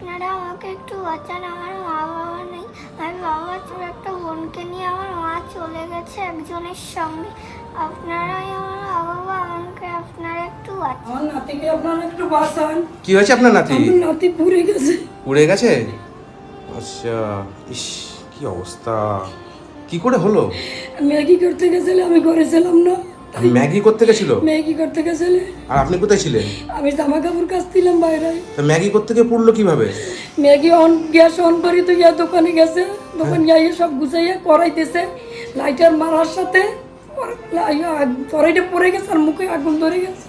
আপনারা আমাকে একটু বাঁচান, আমার মা বাবা নেই। আমি বাবা একটা বোনকে নিয়ে আমার মা চলে গেছে একজনের সঙ্গে। আপনারাই আমার মা বাবা, আমাকে আপনারা একটু বাঁচান। আমার নাতিকে আপনারা একটু বাঁচান। কি হয়েছে আপনার নাতি? আমার নাতি পুড়ে গেছে। পুড়ে গেছে? আচ্ছা, ইস কি অবস্থা, কি করে হলো? ম্যাগি করতে গেছিলে, আমি করেছিলাম না। ম্যাগি করতে গেছিল? ম্যাগি করতে গেছিলে, আর আপনি কোথায় ছিলেন? আমি জামা কাপড় কাচছিলাম বাইরে। তো ম্যাগি করতে গিয়ে পুড়লো কিভাবে? ম্যাগি গ্যাস অন করি তো গিয়া দোকানে গেছে, দোকান গিয়ে সব গুছাইয়া করাইতেছে, লাইটার মারার সাথে কড়াইটা পড়ে গেছে আর মুখে আগুন ধরে গেছে।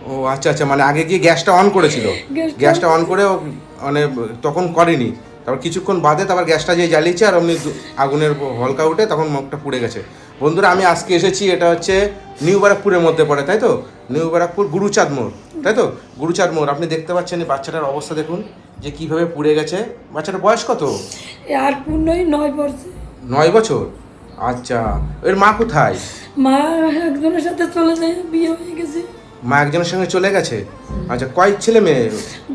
ও আচ্ছা আচ্ছা, মানে আগে গিয়ে গ্যাসটা অন করেছিল, গ্যাসটা অন করে মানে তখন করেনি, তারপর কিছুক্ষণ বাদে তারপর গ্যাসটা যে জ্বালিয়েছে আর অমনি আগুনের হলকা উঠে তখন মুখটা পুড়ে গেছে। বন্ধুরা আমি আজকে এসেছি, এটা হচ্ছে নিউ ব্যারাকপুরের মধ্যে পড়ে, তাই তো? নিউ ব্যারাকপুর গুরুচাঁদ মোড়, তাই তো? গুরুচাঁদ মোড়। আপনি দেখতে পাচ্ছেন এই বাচ্চাটার অবস্থা দেখুন যে কিভাবে পুড়ে গেছে। বাচ্চাটার বয়স কত? আর পূর্ণই 9 বছর। 9 বছর? আচ্ছা, এর মা কোথায়? মা একজনের সাথে চলে যায়, বিয়ে হয়ে গেছে। মা একজনের সঙ্গে চলে গেছে? আচ্ছা, কয় ছেলে মেয়ে?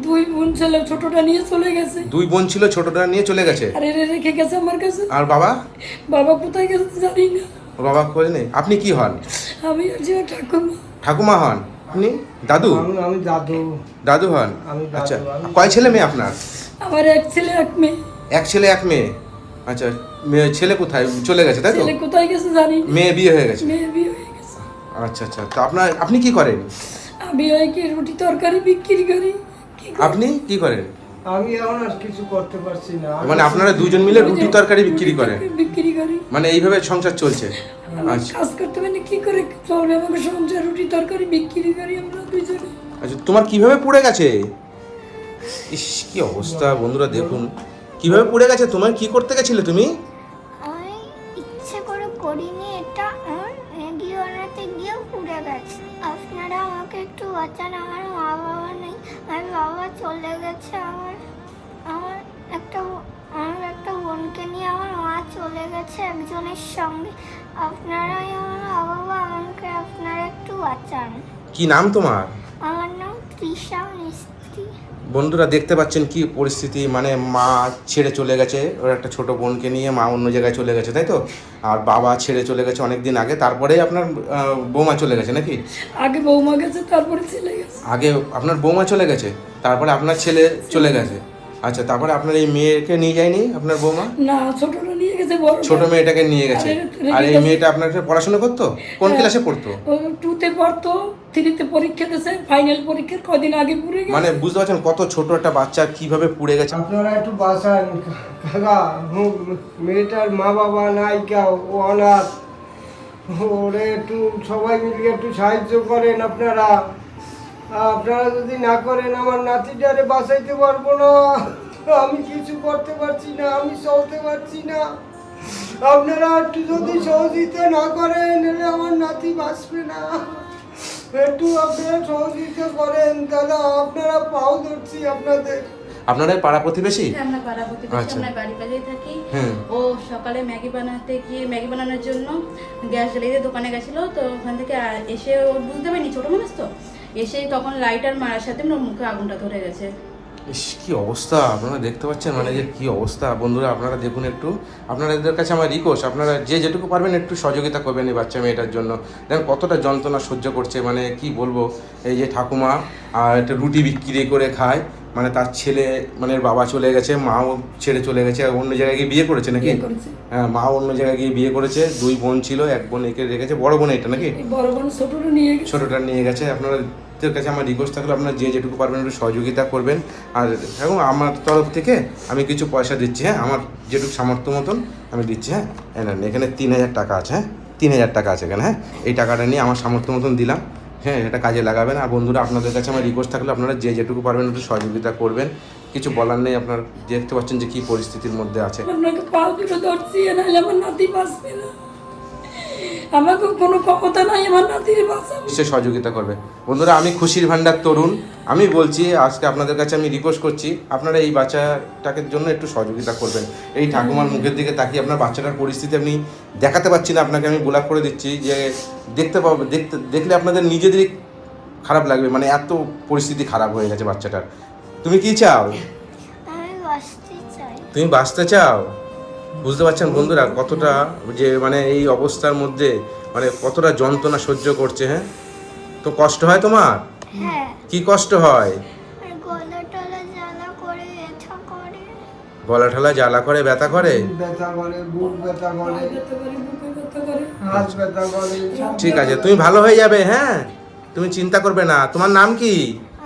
2 বোন ছেলে, ছোটটা নিয়ে চলে গেছে। 2 বোন ছিল, ছোটটা নিয়ে চলে গেছে। আর এর রেখে গেছে আমার কাছে। আর বাবা? বাবা কোথায় গেছে জানি না। ওর বাবা খোঁজ নেই। আপনি কি হন? আমি একজন ঠাকুমা। ঠাকুমা হন আপনি? দাদু? আমি দাদু। দাদু হন? আমি দাদু। আচ্ছা, কয় ছেলে মেয়ে আপনার? আমার এক ছেলে এক মেয়ে। এক ছেলে এক মেয়ে। আচ্ছা, মেয়ে ছেলে কোথায় চলে গেছে, তাই তো? ছেলে কোথায় গেছে জানি না। মেয়ে বিয়ে হয়ে গেছে? মেয়ে বিয়ে হয়ে গেছে। আচ্ছা আচ্ছা, তো আপনি কি করেন? আমি ওই কি রুটি তরকারি বিক্রি করি। কি করি? আপনি কি করেন? আমি এখন আর কিছু করতে পারছি না। মানে আপনারা দুজন মিলে রুটি তরকারি বিক্রি করেন? বিক্রি করি। মানে এইভাবে সংসার চলছে? আমার আচ্ছা কাজ করতে মানে কি করে চলবে আমাকে সংসার? রুটি তরকারি বিক্রি করি আমরা দুইজনে। আচ্ছা, তোমার কিভাবে পুড়ে গেছে? ইস কি অবস্থা বন্ধুরা, দেখুন কিভাবে পুড়ে গেছে। তোমার কি করতে গেছিলে তুমি? আমি ইচ্ছে করে করিনি এটা, আমার ম্যাগি বানাতে গিয়েও পুড়ে গেছে। আপনারা আমাকে একটু বাঁচান, আমার মা বাবা নেই। আমি বাবা চলে গেছে, আমার একটা বোনকে নিয়ে আমার মা চলে গেছে একজনের সঙ্গে। আপনারাই আমার মা বাবা, আমাকে আপনারা একটু বাঁচান। কি নাম তোমার? আমার নাম তৃষা মিস্ত্রি। বন্ধুরা দেখতে পাচ্ছেন কি পরিস্থিতি, মানে মা ছেড়ে চলে গেছে, ওর একটা ছোট বোনকে নিয়ে মা অন্য জায়গায় চলে গেছে, তাই তো? আর বাবা ছেড়ে চলে গেছে অনেক দিন আগে, তারপরেই আপনার বৌমা চলে গেছে নাকি? আগে বৌমা গেছে, তারপরে ছেলে গেছে। আগে আপনার বৌমা চলে গেছে, তারপরে আপনার ছেলে চলে গেছে। আচ্ছা, তারপরে আপনার এই মেয়েকে নিয়ে যায়নি আপনার বৌমা? না, ছোটটা নিয়ে গেছে, বড় ছোট মেয়েটাকে নিয়ে গেছে। আর এই মেয়েটা আপনার কাছে পড়াশোনা করতো? কোন ক্লাসে পড়তো? 2তে পড়তো, 3তে পরীক্ষা দিয়েছে, ফাইনাল পরীক্ষার কদিন আগে পুড়ে গেছে। মানে বুঝতে পারছেন কত ছোট একটা বাচ্চা কিভাবে পুড়ে গেছে। আপনারা একটু বাঁচান কাকা। মেয়েটার মা বাবা নাই, কেউ ও অনাথ। ওরে একটু সবাই মিলে একটু সাহায্য করেন আপনারা। আপনারা যদি না করেন আমার নাতিটারে বাঁচাইতে পারবো না। আমি কিছু করতে পারছি না, আমি চলতে পারছি না। আপনারা একটু যদি সহযোগিতা না করেন তাহলে আমার নাতি বাঁচবে না। একটু আপনারা সহযোগিতা করেন দাদা, আপনারা পাও ধরছি আপনাদের। আপনারা পাড়া প্রতিবেশী? হ্যাঁ, আমরা পাড়া প্রতিবেশী, আচ্ছা। আমরা বাড়ি বাড়িয়ে থাকি। হ্যাঁ। ও সকালে ম্যাগি বানানোর জন্য গ্যাস জ্বালিয়ে দোকানে গেছিলো, তো ওখান থেকে এসে ও বুঝতে পারিনি, ছোটো মানুষ তো, এসে তখন লাইটার মারার সাথে ওর মুখে আগুনটা ধরে গেছে। ইস কি অবস্থা আপনারা দেখতে পাচ্ছেন, মানে যে কি অবস্থা। বন্ধুরা আপনারা দেখুন একটু, আপনাদের কাছে আমার রিকোয়েস্ট, আপনারা যে যেটুকু পারবেন একটু সহযোগিতা করবেন এই বাচ্চা মেয়েটার জন্য। দেখেন কতটা যন্ত্রণা সহ্য করছে, মানে কি বলবো। এই যে ঠাকুমা আর একটা রুটি বিক্রি করে খায়, মানে তার ছেলে, মানে এর বাবা চলে গেছে, মাও ছেড়ে চলে গেছে, অন্য জায়গায় গিয়ে বিয়ে করেছে নাকি? বিয়ে করেছে। হ্যাঁ, মা অন্য জায়গায় গিয়ে বিয়ে করেছে। 2 বোন ছিল, এক বোন একে রেখেছে, বড় বোন এটা নাকি? এই বড় বোন ছোটটা নিয়ে গেছে। ছোটোটা নিয়ে গেছে। আপনাদের কাছে আমার রিকোয়েস্ট থাকলে আপনারা যে যেটুকু পারবেন একটু সহযোগিতা করবেন। আর এবং আমার তরফ থেকে আমি কিছু পয়সা দিচ্ছি, হ্যাঁ, আমার যেটুকু সামর্থ্য মতন আমি দিচ্ছি। হ্যাঁ, এখানে 3000 টাকা আছে। হ্যাঁ, 3000 টাকা আছে এখানে। হ্যাঁ, এই টাকাটা নিয়ে আমার সামর্থ্য মতন দিলাম। হ্যাঁ, এটা কাজে লাগাবেন। আর বন্ধুরা আপনাদের কাছে আমার রিকোয়েস্ট থাকলে আপনারা যে যেটুকু পারবেন একটু সহযোগিতা করবেন। কিছু বলার নেই, আপনারা দেখতে পাচ্ছেন যে কী পরিস্থিতির মধ্যে আছে। আপনাকে পাও দুটো ধরছি, নাহলে আমার নাতি বাঁচবে না। আমাকে কোনো ক্ষমতা নাই আমার নাতির বাঁচাবো। নিশ্চয়ই সহযোগিতা করবে। বন্ধুরা আমি খুশির ভান্ডার তরুণ, আমি বলছি আজকে আপনাদের কাছে আমি রিকোয়েস্ট করছি আপনারা এই বাচ্চাটাকে জন্য একটু সহযোগিতা করবেন। এই ঠাকুমার মুখের দিকে তাকিয়ে আপনার বাচ্চাটার পরিস্থিতি আমি দেখাতে পারছি না আপনাকে, আমি ব্লক করে দিচ্ছি যে দেখলে আপনাদের নিজেদেরই খারাপ লাগবে, মানে এত পরিস্থিতি খারাপ হয়ে গেছে বাচ্চাটার। তুমি কি চাও? আমি তুমি বাঁচতে চাও? বুঝতে পারছেন বন্ধুরা কতটা যে মানে এই অবস্থার মধ্যে মানে কতটা যন্ত্রণা সহ্য করছে, হ্যাঁ? তো কষ্ট হয় তোমার? হ্যাঁ, কি কষ্ট হয়? আর গলা টলা জ্বালা করে ব্যথা করে। গলা ঠলা জ্বালা করে, ব্যথা করে? ব্যথা করে, বুক ব্যথা করে, ব্যথা করে, বুকে ব্যথা করে। হাত ব্যথা করে, সব ঠিক আছে, তুমি ভালো হয়ে যাবে, হ্যাঁ? তুমি চিন্তা করবে না। তোমার নাম কি?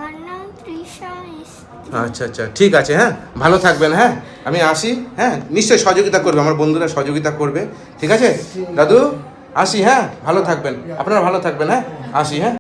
আর নাম তৃষা মিস্ত্রি। আচ্ছা আচ্ছা, ঠিক আছে, হ্যাঁ, ভালো থাকবেন, হ্যাঁ? আমি আসি, হ্যাঁ, নিশ্চয়ই সহযোগিতা করবে, আমার বন্ধুরা সহযোগিতা করবে, ঠিক আছে দাদু? আসি, হ্যাঁ, ভালো থাকবেন, আপনারা ভালো থাকবেন, হ্যাঁ, আসি, হ্যাঁ।